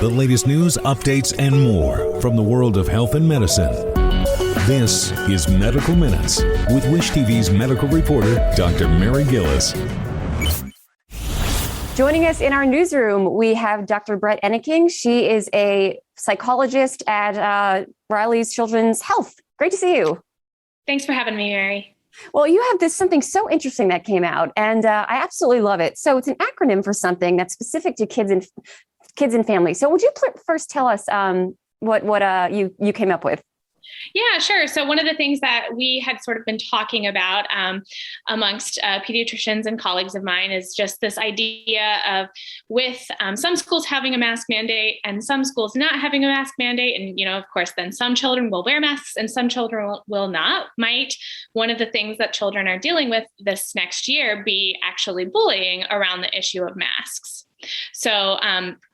The latest news, updates, and more from the world of health and medicine. This is Medical Minutes with Wish TV's medical reporter, Dr. Mary Gillis. Joining us in our newsroom, we have Dr. Brett Enneking. She is a psychologist at Riley's Children's Health. Great to see you. Thanks for having me, Mary. Well, you have something so interesting that came out, and I absolutely love it. So it's an acronym for something that's specific to kids and families. So would you first tell us what you came up with? Yeah, sure. So one of the things that we had sort of been talking about amongst pediatricians and colleagues of mine is just this idea of with some schools having a mask mandate and some schools not having a mask mandate. And, of course, then some children will wear masks and some children will not. Might one of the things that children are dealing with this next year be actually bullying around the issue of masks? So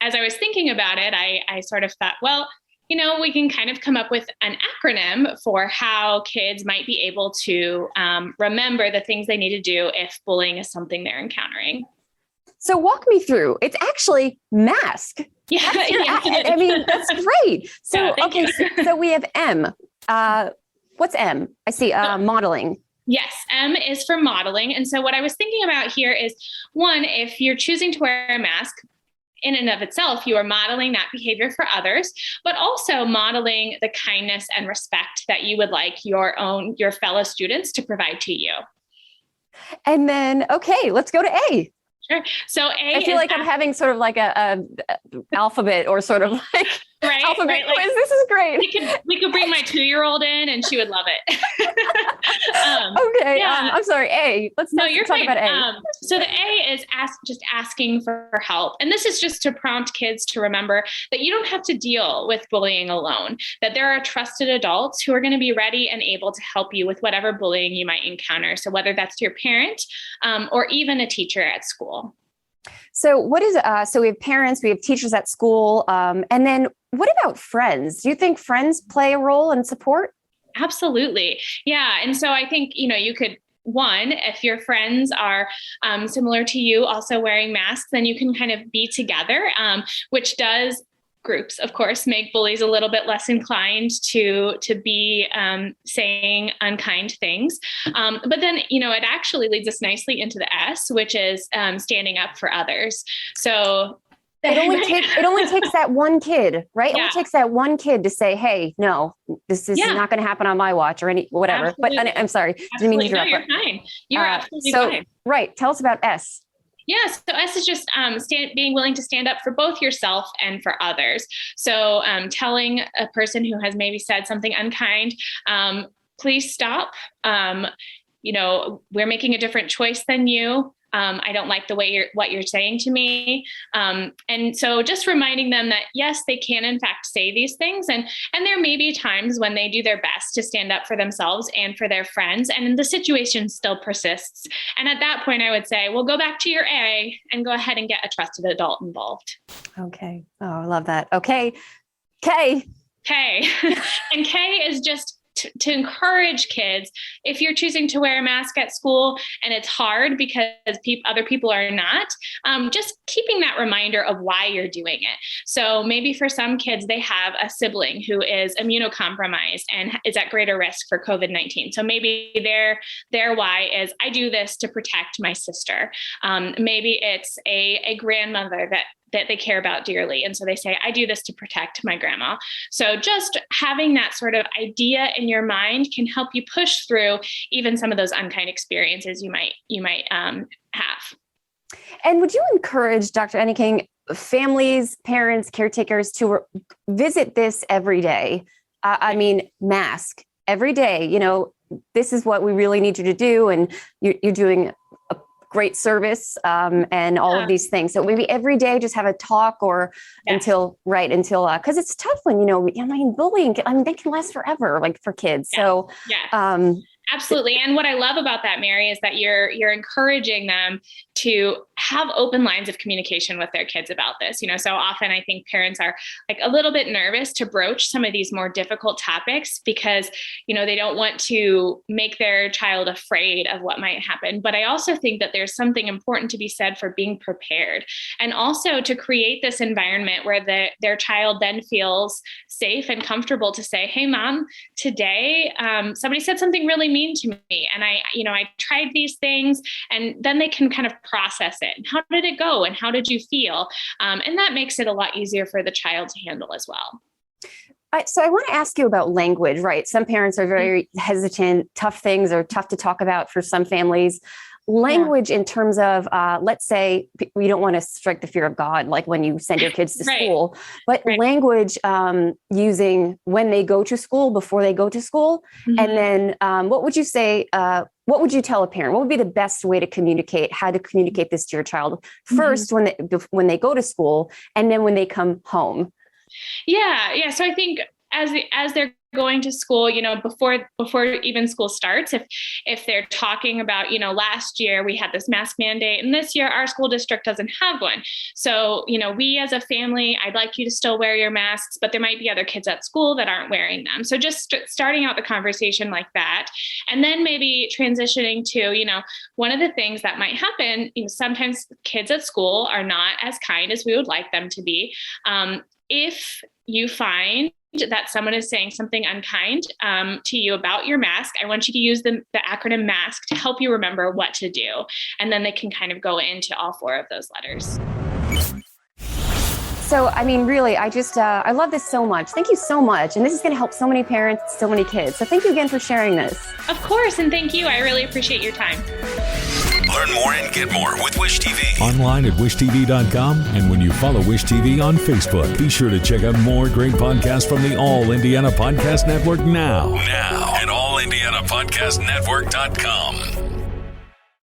as I was thinking about it, I sort of thought, well, we can kind of come up with an acronym for how kids might be able to remember the things they need to do if bullying is something they're encountering. So walk me through. It's actually mask. Yeah. I mean, that's great. So, so we have M. What's M? I see modeling. Yes, M is for modeling. And so what I was thinking about here is, one, if you're choosing to wear a mask, in and of itself, you are modeling that behavior for others, but also modeling the kindness and respect that you would like your fellow students to provide to you. And then, let's go to A. Sure. So A, I feel like I'm having sort of like a alphabet or sort of like alphabet quiz. Like, this is great. We could bring my 2-year-old in and she would love it. I'm sorry. A. Let's talk about A. So the A is just asking for help. And this is just to prompt kids to remember that you don't have to deal with bullying alone, that there are trusted adults who are going to be ready and able to help you with whatever bullying you might encounter. So whether that's your parent or even a teacher at school. So so we have parents, we have teachers at school. And then what about friends? Do you think friends play a role in support? Absolutely. Yeah. And so I think, you could, one, if your friends are similar to you, also wearing masks, then you can kind of be together, which does groups, of course, make bullies a little bit less inclined to be saying unkind things. But then, it actually leads us nicely into the S, which is standing up for others. So it only takes that one kid, right? Yeah. It only takes that one kid to say, hey, no, this is not going to happen on my watch or whatever. Absolutely. But I'm sorry. Absolutely. Didn't mean to interrupt. You're fine. You're absolutely fine. Right. Tell us about S. Yes. So S is just being willing to stand up for both yourself and for others. So telling a person who has maybe said something unkind, please stop. We're making a different choice than you. I don't like the way what you're saying to me. And so just reminding them that, yes, they can in fact say these things. And there may be times when they do their best to stand up for themselves and for their friends. And the situation still persists. And at that point, I would say, well, go back to your A and go ahead and get a trusted adult involved. Okay. Oh, I love that. Okay. K. And K is just to encourage kids, if you're choosing to wear a mask at school and it's hard because other people are not, just keeping that reminder of why you're doing it. So maybe for some kids, they have a sibling who is immunocompromised and is at greater risk for COVID-19. So maybe their why is, I do this to protect my sister. Maybe it's a grandmother that they care about dearly. And so they say, I do this to protect my grandma. So just having that sort of idea in your mind can help you push through even some of those unkind experiences you might have. And would you encourage, Dr. Enneking, families, parents, caretakers to visit this every day? I mean, mask every day, this is what we really need you to do. And you're doing a great service and all of these things. So maybe every day just have a talk or until, because it's tough when, bullying, they can last forever, like for kids. Yeah. So, Absolutely. And what I love about that, Mary, is that you're encouraging them to have open lines of communication with their kids about this. So often I think parents are like a little bit nervous to broach some of these more difficult topics because, they don't want to make their child afraid of what might happen. But I also think that there's something important to be said for being prepared, and also to create this environment where their child then feels safe and comfortable to say, hey, Mom, today somebody said something really mean to me. And I tried these things, and then they can kind of process it. How did it go? And how did you feel? And that makes it a lot easier for the child to handle as well. So I want to ask you about language, right? Some parents are very hesitant. Tough things are tough to talk about for some families. Language in terms of, let's say we don't want to strike the fear of God, like when you send your kids to school, but language using when they go to school, before they go to school. And then what would you say, what would you tell a parent? What would be the best way to communicate, how to communicate this to your child first when they go to school, and then when they come home? Yeah. So I think as they're going to school, before even school starts, if they're talking about, last year we had this mask mandate and this year our school district doesn't have one. So, we as a family, I'd like you to still wear your masks, but there might be other kids at school that aren't wearing them. So just starting out the conversation like that, and then maybe transitioning to, one of the things that might happen, sometimes kids at school are not as kind as we would like them to be. If you find that someone is saying something unkind to you about your mask, I want you to use the acronym MASK to help you remember what to do. And then they can kind of go into all 4 of those letters. So, really, I love this so much. Thank you so much. And this is going to help so many parents, so many kids. So thank you again for sharing this. Of course. And thank you. I really appreciate your time. Learn more and get more with Wish TV. Online at wishtv.com. And when you follow Wish TV on Facebook, be sure to check out more great podcasts from the All Indiana Podcast Network now at allindianapodcastnetwork.com.